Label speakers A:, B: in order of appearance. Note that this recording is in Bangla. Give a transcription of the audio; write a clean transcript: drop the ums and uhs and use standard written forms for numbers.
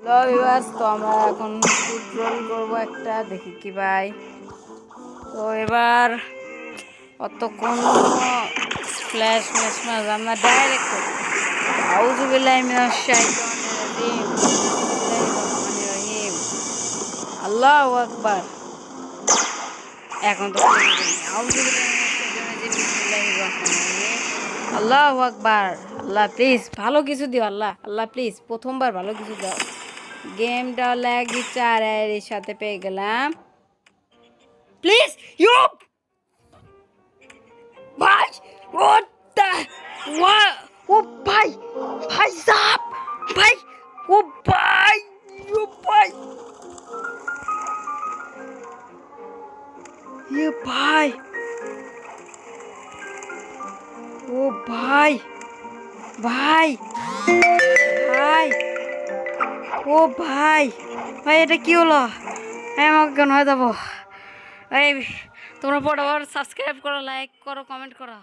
A: ভিউয়ার্স, তো আমরা এখন ফুটবল করবো একটা, দেখি কি ভাই। তো এবার অতক্ষণ ফ্ল্যাশ ম্যাশ ম্যাচ আমরা ডাইরেক্ট আউযুবিল্লাহি মিনাশ শাইতানির রাজিম বিসমিল্লাহির রহমানির রহিম আল্লাহু আকবার। এখন তো আউযুবিল্লাহি মিনাশ শাইতানির রাজিম বিসমিল্লাহির রহমানির রহিম আল্লাহু আকবার। আল্লাহ প্লিজ ভালো কিছু দিও, আল্লাহ আল্লাহ প্লিজ প্রথমবার ভালো কিছু দাও। গেমটা লাগি 4 এর সাথে পেয়ে গেলাম, প্লিজ ইউ ভাই। ও ও ভাই, ভাই সাহেব, ভাই, ও ভাই, ও ভাই, ये भाई, ও ভাই, ভাই, ভাই, ও ভাই, ভাই এটা কি হলো? আমাকে কেন হয়ে যাবো? এই তোমরা ফটাফট সাবস্ক্রাইব করো, লাইক করো, কমেন্ট করো।